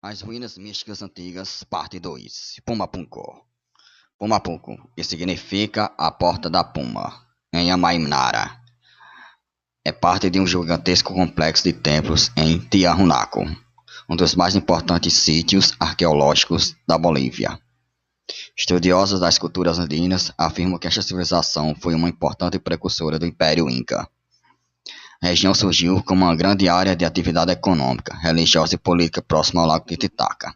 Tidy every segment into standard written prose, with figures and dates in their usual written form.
As ruínas místicas antigas, parte 2. Pumapunco. Pumapunco, que significa a porta da Puma, em Amainara. É parte de um gigantesco complexo de templos em Tiahuanaco, um dos mais importantes sítios arqueológicos da Bolívia. Estudiosos das culturas andinas afirmam que esta civilização foi uma importante precursora do Império Inca. A região surgiu como uma grande área de atividade econômica, religiosa e política próxima ao lago Titicaca.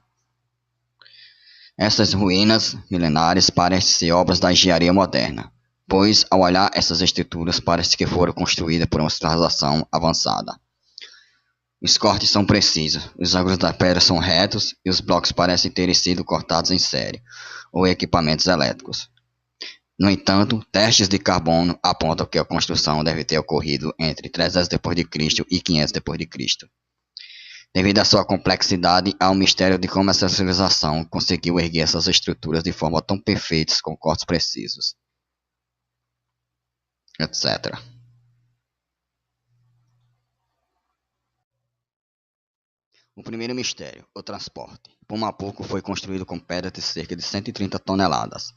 Essas ruínas milenares parecem ser obras da engenharia moderna, pois, ao olhar essas estruturas, parece que foram construídas por uma civilização avançada. Os cortes são precisos, os ângulos da pedra são retos e os blocos parecem ter sido cortados em série, ou equipamentos elétricos. No entanto, testes de carbono apontam que a construção deve ter ocorrido entre 300 d.C. e 500 d.C. Devido à sua complexidade, há um mistério de como essa civilização conseguiu erguer essas estruturas de forma tão perfeitas, com cortes precisos, etc. O primeiro mistério, o transporte. Pumapunco foi construído com pedras de cerca de 130 toneladas,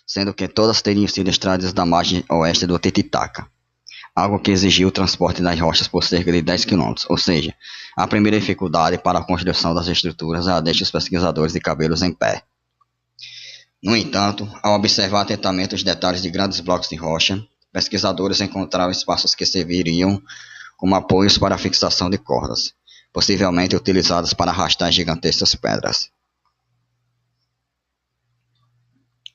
sendo que todas teriam sido extraídas da margem oeste do Titicaca, algo que exigiu o transporte das rochas por cerca de 10 quilômetros, ou seja, a primeira dificuldade para a construção das estruturas a deixa os pesquisadores de cabelos em pé. No entanto, ao observar atentamente os detalhes de grandes blocos de rocha, pesquisadores encontraram espaços que serviriam como apoios para a fixação de cordas, possivelmente utilizadas para arrastar gigantescas pedras.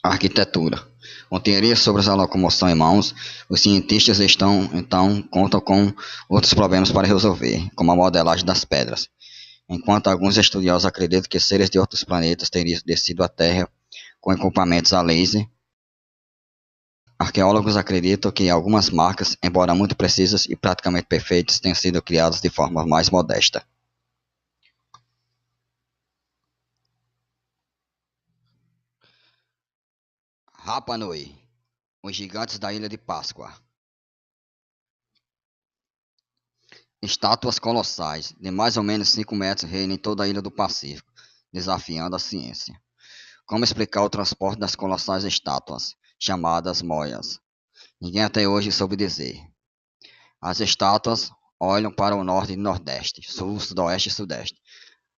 Arquitetura. Com teorias sobre a locomoção em mãos, os cientistas contam com outros problemas para resolver, como a modelagem das pedras. Enquanto alguns estudiosos acreditam que seres de outros planetas teriam descido à Terra com equipamentos a laser, arqueólogos acreditam que algumas marcas, embora muito precisas e praticamente perfeitas, tenham sido criadas de forma mais modesta. Rapa Nui, os gigantes da Ilha de Páscoa. Estátuas colossais, de mais ou menos 5 metros, reinam em toda a ilha do Pacífico, desafiando a ciência. Como explicar o transporte das colossais estátuas, chamadas moias? Ninguém até hoje soube dizer. As estátuas olham para o norte e nordeste, sul, sudoeste e sudeste.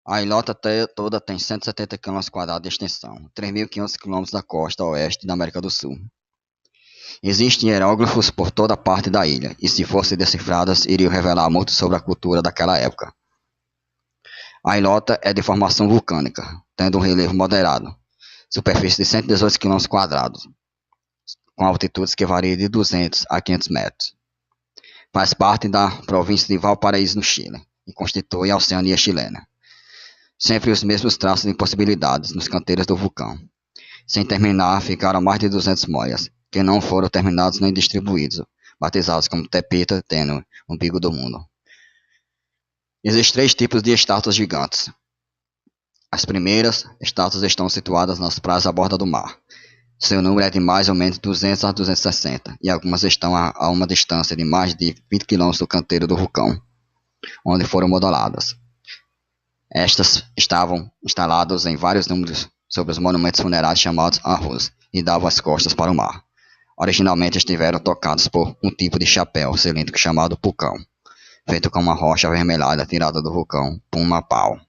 A ilhota toda tem 170 km² de extensão, 3.500 km da costa oeste da América do Sul. Existem hieróglifos por toda parte da ilha, e se fossem decifradas, iriam revelar muito sobre a cultura daquela época. A ilhota é de formação vulcânica, tendo um relevo moderado, superfície de 118 km², com altitudes que variam de 200 a 500 metros. Faz parte da província de Valparaíso, no Chile, e constitui a Oceania chilena. Sempre os mesmos traços de impossibilidades nos canteiros do vulcão. Sem terminar, ficaram mais de 200 moias, que não foram terminados nem distribuídos, batizados como Tepita Tênue, umbigo do mundo. Existem 3 tipos de estátuas gigantes. As primeiras estátuas estão situadas nas praias à borda do mar. Seu número é de mais ou menos 200 a 260, e algumas estão a uma distância de mais de 20 km do canteiro do vulcão, onde foram modeladas. Estas estavam instaladas em vários números sobre os monumentos funerários chamados arroz, e davam as costas para o mar. Originalmente estiveram tocados por um tipo de chapéu cilíndrico chamado pulcão, feito com uma rocha avermelhada tirada do vulcão Pumapao.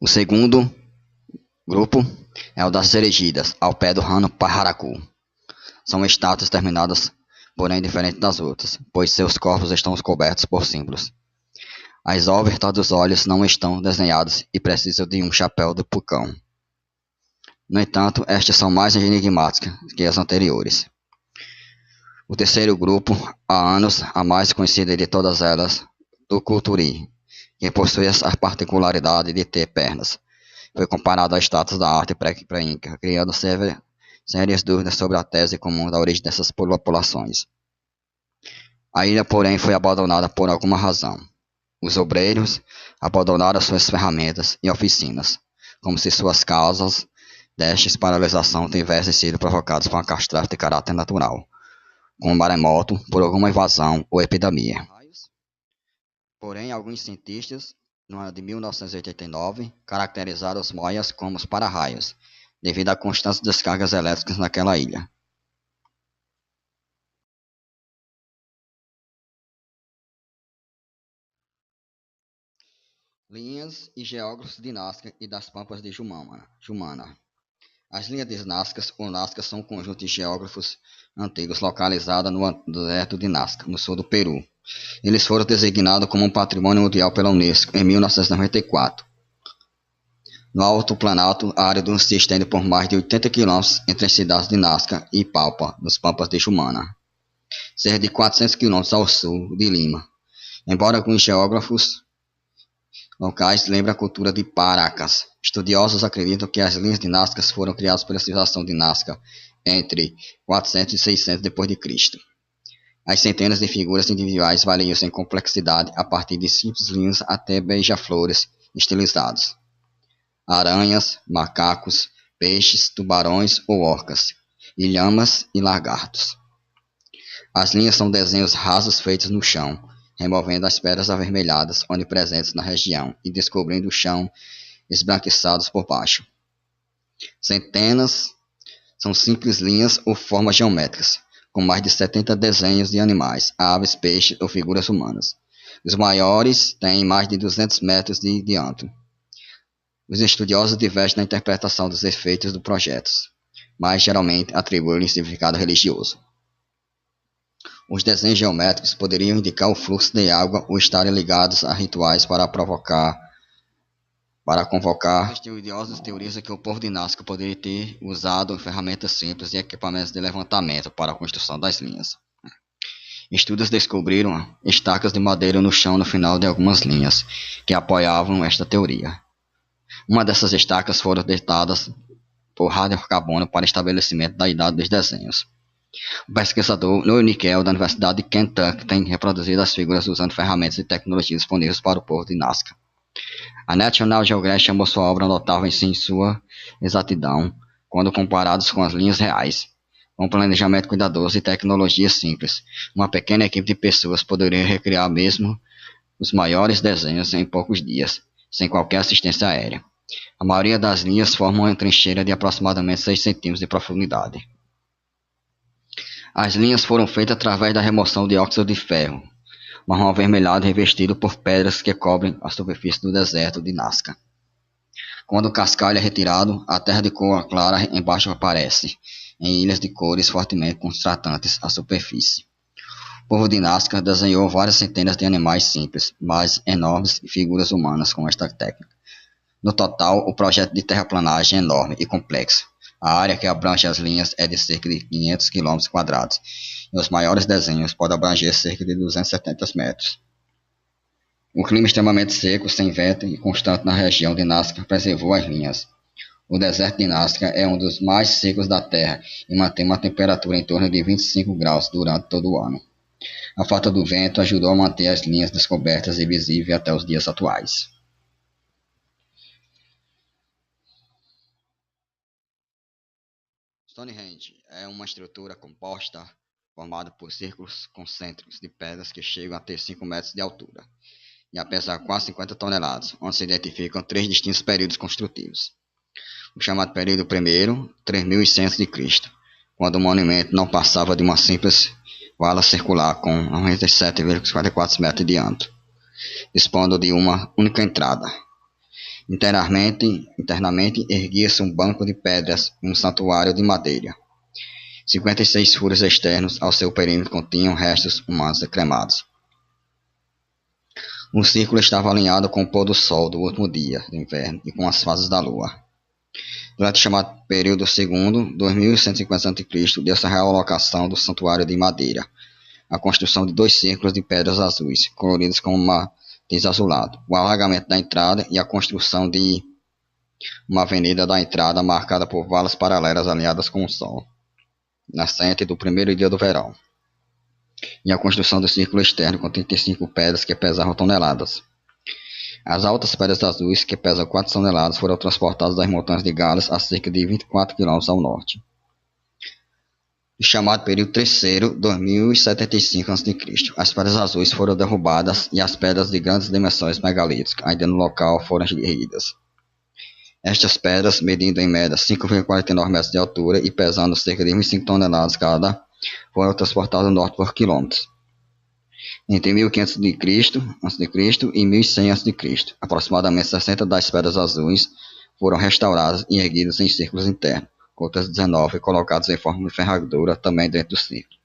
O segundo grupo é o das Ceregidas, ao pé do Rano Pararacu. São estátuas terminadas, porém diferentes das outras, pois seus corpos estão cobertos por símbolos. As órbitas dos olhos não estão desenhadas e precisam de um chapéu do pulcão. No entanto, estas são mais enigmáticas que as anteriores. O terceiro grupo, há anos, a mais conhecida de todas elas, do Culturi, que possui a particularidade de ter pernas. Foi comparado a estátuas da arte pré-inca, criando sérias dúvidas sobre a tese comum da origem dessas populações. A ilha, porém, foi abandonada por alguma razão. Os obreiros abandonaram suas ferramentas e oficinas, como se suas causas destes paralisação tivessem sido provocadas por uma catástrofe de caráter natural, como maremoto, por alguma invasão ou epidemia. Porém, alguns cientistas no ano de 1989, caracterizaram os Moias como os para-raios, devido a constantes descargas elétricas naquela ilha. Linhas e geógrafos de Nazca e das Pampas de Jumana. As linhas de Nazca ou Nazca são um conjunto de geógrafos antigos localizada no deserto de Nazca, no sul do Peru. Eles foram designados como um patrimônio mundial pela Unesco em 1994. No Alto Planalto árido se estende por mais de 80 quilômetros entre as cidades de Nazca e Palpa, nos Pampas de Jumana, cerca de 400 quilômetros ao sul de Lima. Embora alguns geógrafos locais lembrem a cultura de Paracas, estudiosos acreditam que as linhas de Nazca foram criadas pela civilização de Nazca entre 400 e 600 d.C. As centenas de figuras individuais variam em complexidade a partir de simples linhas até beija-flores estilizados, aranhas, macacos, peixes, tubarões ou orcas, e lhamas e lagartos. As linhas são desenhos rasos feitos no chão, removendo as pedras avermelhadas onipresentes na região e descobrindo o chão esbranquiçados por baixo. Centenas são simples linhas ou formas geométricas, com mais de 70 desenhos de animais, aves, peixes ou figuras humanas. Os maiores têm mais de 200 metros de diâmetro. Os estudiosos divergem na interpretação dos efeitos do projeto, mas geralmente atribuem-lhe significado religioso. Os desenhos geométricos poderiam indicar o fluxo de água ou estarem ligados a rituais para convocar. Os estudiosos teorizam que o povo de Nazca poderia ter usado ferramentas simples e equipamentos de levantamento para a construção das linhas. Estudos descobriram estacas de madeira no chão no final de algumas linhas, que apoiavam esta teoria. Uma dessas estacas foram datadas por radiocarbono para estabelecimento da idade dos desenhos. O pesquisador Noel Nickel, da Universidade de Kentucky, tem reproduzido as figuras usando ferramentas e tecnologias disponíveis para o povo de Nazca. A National Geographic chamou sua obra notável em sua exatidão, quando comparados com as linhas reais. Com planejamento cuidadoso e tecnologia simples, uma pequena equipe de pessoas poderia recriar mesmo os maiores desenhos em poucos dias, sem qualquer assistência aérea. A maioria das linhas forma uma trincheira de aproximadamente 6 centímetros de profundidade. As linhas foram feitas através da remoção de óxido de ferro, marrom avermelhado revestido por pedras que cobrem a superfície do deserto de Nazca. Quando o cascalho é retirado, a terra de cor clara embaixo aparece, em ilhas de cores fortemente contrastantes à superfície. O povo de Nazca desenhou várias centenas de animais simples, mas enormes e figuras humanas com esta técnica. No total, o projeto de terraplanagem é enorme e complexo. A área que abrange as linhas é de cerca de 500 km², e os maiores desenhos podem abranger cerca de 270 metros. O clima extremamente seco, sem vento e constante na região de Nazca preservou as linhas. O deserto de Nazca é um dos mais secos da Terra e mantém uma temperatura em torno de 25 graus durante todo o ano. A falta do vento ajudou a manter as linhas descobertas e visíveis até os dias atuais. Stonehenge é uma estrutura composta formada por círculos concêntricos de pedras que chegam a ter 5 metros de altura e a pesar quase 50 toneladas, onde se identificam 3 distintos períodos construtivos. O chamado período primeiro, 3100 a.C., quando o monumento não passava de uma simples vala circular com 97,44 metros de diâmetro, dispondo de uma única entrada. Internamente erguia-se um banco de pedras e um santuário de madeira. 56 furos externos ao seu perímetro continham restos humanos cremados. O círculo estava alinhado com o pôr do sol do último dia do inverno e com as fases da lua. Durante o chamado período segundo, 2150 a.C., deu-se a realocação do santuário de madeira, a construção de 2 círculos de pedras azuis, coloridas com matiz azulado, o alargamento da entrada e a construção de uma avenida da entrada marcada por valas paralelas alinhadas com o sol nascente do primeiro dia do verão, e a construção do círculo externo com 35 pedras que pesavam toneladas. As altas pedras azuis, que pesam 4 toneladas, foram transportadas das montanhas de Gales a cerca de 24 km ao norte. O chamado período terceiro, 2075 a.C. As pedras azuis foram derrubadas e as pedras de grandes dimensões megalíticas, ainda no local, foram erguidas. Estas pedras, medindo em média 5,49 metros de altura e pesando cerca de 25 toneladas cada, foram transportadas ao norte por quilômetros. Entre 1500 a.C. e 1100 a.C., aproximadamente 60 das pedras azuis foram restauradas e erguidas em círculos internos, outras 19 colocadas em forma de ferradura também dentro do círculo.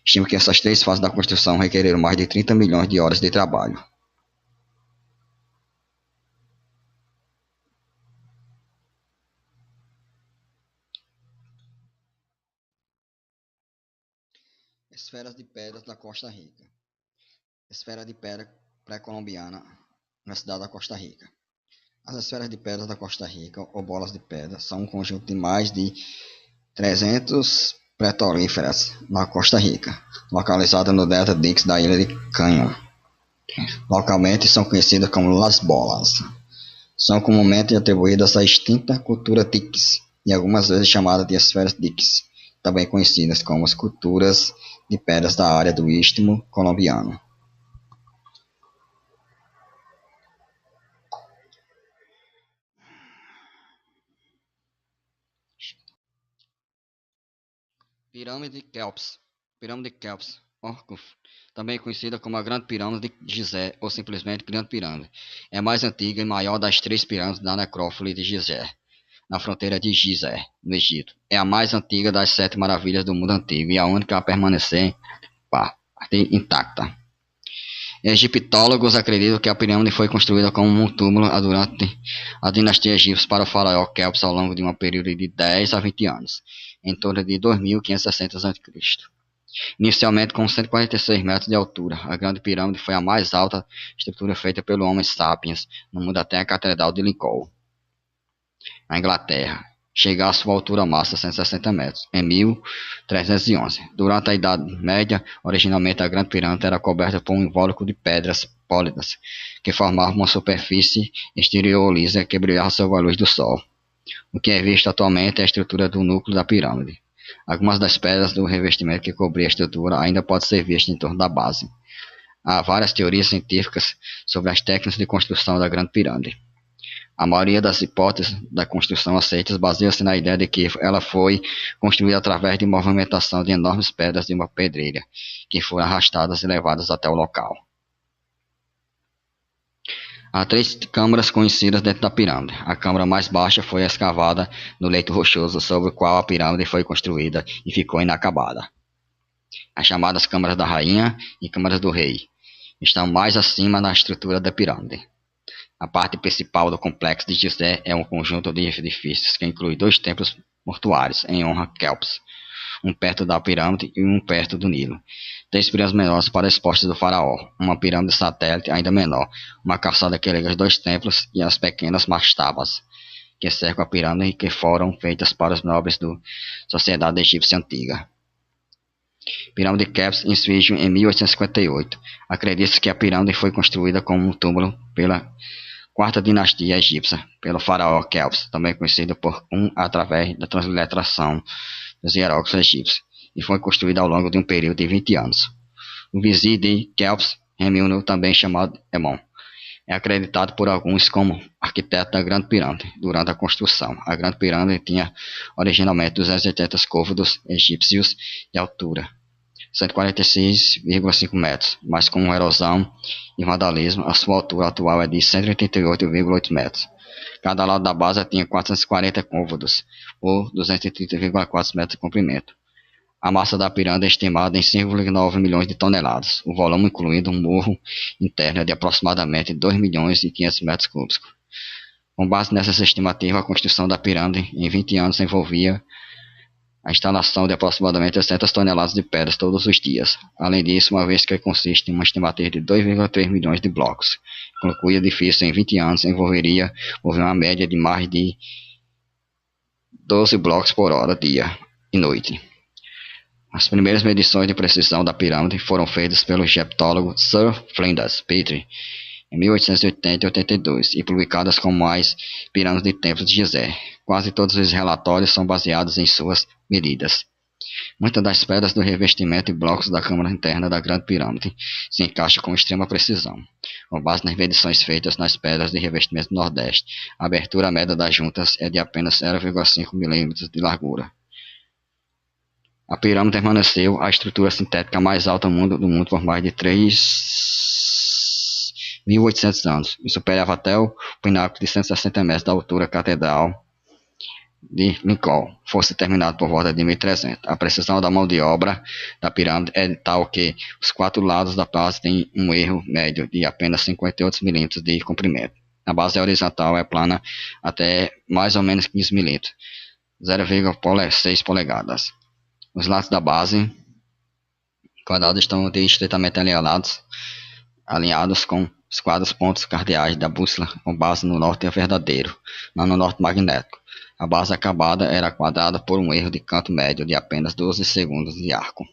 Estima que essas três fases da construção requereram mais de 30 milhões de horas de trabalho. Esferas de pedras da Costa Rica. Esfera de pedra pré-colombiana na cidade da Costa Rica. As esferas de pedra da Costa Rica, ou bolas de pedra, são um conjunto de mais de 300 petrolíferas na Costa Rica, localizada no delta Dix da ilha de Canyon. Localmente são conhecidas como Las Bolas. São comumente atribuídas à extinta cultura Dix e algumas vezes chamadas de esferas Dix, também conhecidas como esculturas de pedras da área do Istmo colombiano. Pirâmide de Kelps. Pirâmide de Kelps, Orkuf, também conhecida como a Grande Pirâmide de Gizé ou simplesmente Grande Pirâmide. É a mais antiga e maior das três pirâmides da necrópole de Gizé, na fronteira de Gizé, no Egito. É a mais antiga das 7 maravilhas do mundo antigo e a única a permanecer intacta. Egiptólogos acreditam que a pirâmide foi construída como um túmulo durante a dinastia egípcia para o faraó Kelps ao longo de um período de 10 a 20 anos, em torno de 2560 a.C. Inicialmente com 146 metros de altura, a Grande Pirâmide foi a mais alta estrutura feita pelo Homo sapiens no mundo até a Catedral de Lincoln, na Inglaterra. Chega a sua altura máxima 160 metros, em 1311. Durante a Idade Média, originalmente a Grande Pirâmide era coberta por um invólucro de pedras pólidas, que formavam uma superfície exterior lisa que brilhava sob a luz do sol. O que é visto atualmente é a estrutura do núcleo da pirâmide. Algumas das pedras do revestimento que cobria a estrutura ainda podem ser vistas em torno da base. Há várias teorias científicas sobre as técnicas de construção da Grande Pirâmide. A maioria das hipóteses da construção aceitas baseia-se na ideia de que ela foi construída através de movimentação de enormes pedras de uma pedreira, que foram arrastadas e levadas até o local. Há 3 câmaras conhecidas dentro da pirâmide. A câmara mais baixa foi escavada no leito rochoso sobre o qual a pirâmide foi construída e ficou inacabada. As chamadas câmaras da rainha e câmaras do rei estão mais acima na estrutura da pirâmide. A parte principal do complexo de Gizé é um conjunto de edifícios que inclui 2 templos mortuários em honra a Kelps, um perto da pirâmide e um perto do Nilo. 3 pirâmides menores para as postas do faraó, uma pirâmide satélite ainda menor, uma calçada que liga os 2 templos e as pequenas mastabas que cercam a pirâmide e que foram feitas para os nobres da sociedade egípcia antiga. Pirâmide de Kelps em Suíço em 1858. Acredita-se que a pirâmide foi construída como um túmulo pela 4ª dinastia egípcia, pelo faraó Kelps, também conhecido por através da transliteração dos hieróglifos egípcios, e foi construída ao longo de um período de 20 anos. O vizir de Kelps, Remiunu, também chamado Emon, é acreditado por alguns como arquiteto da Grande Pirâmide. Durante a construção, a Grande Pirâmide tinha originalmente 280 côvados egípcios de altura, 146,5 metros, mas com erosão e vandalismo, a sua altura atual é de 188,8 metros. Cada lado da base tinha 440 côvados, ou 230,4 metros de comprimento. A massa da pirâmide é estimada em 5,9 milhões de toneladas, o volume incluindo um morro interno é de aproximadamente 2 milhões e 500 metros cúbicos. Com base nessas estimativas, a construção da pirâmide em 20 anos envolvia a instalação de aproximadamente 800 toneladas de pedras todos os dias. Além disso, uma vez que consiste em uma estimativa de 2,3 milhões de blocos, concluir o edifício em 20 anos envolveria uma média de mais de 12 blocos por hora, dia e noite. As primeiras medições de precisão da pirâmide foram feitas pelo egiptólogo Sir Flinders Petrie em 1880 e 82 e publicadas como as pirâmides de templos de Gizé. Quase todos os relatórios são baseados em suas medidas. Muitas das pedras do revestimento e blocos da câmara interna da Grande Pirâmide se encaixam com extrema precisão, com base nas medições feitas nas pedras de revestimento do Nordeste. A abertura média das juntas é de apenas 0,5 milímetros de largura. A pirâmide permaneceu a estrutura sintética mais alta do mundo por mais de 3.800 anos e superava até o pináculo de 160 metros da altura catedral de Lincoln, fosse terminado por volta de 1300. A precisão da mão de obra da pirâmide é tal que os 4 lados da base têm um erro médio de apenas 58 milímetros de comprimento. A base horizontal é plana até mais ou menos 15 milímetros, 0,6 polegadas. Os lados da base quadrados estão estreitamente alinhados com os 4 pontos cardeais da bússola, com base no norte verdadeiro, não no norte magnético. A base acabada era quadrada por um erro de canto médio de apenas 12 segundos de arco.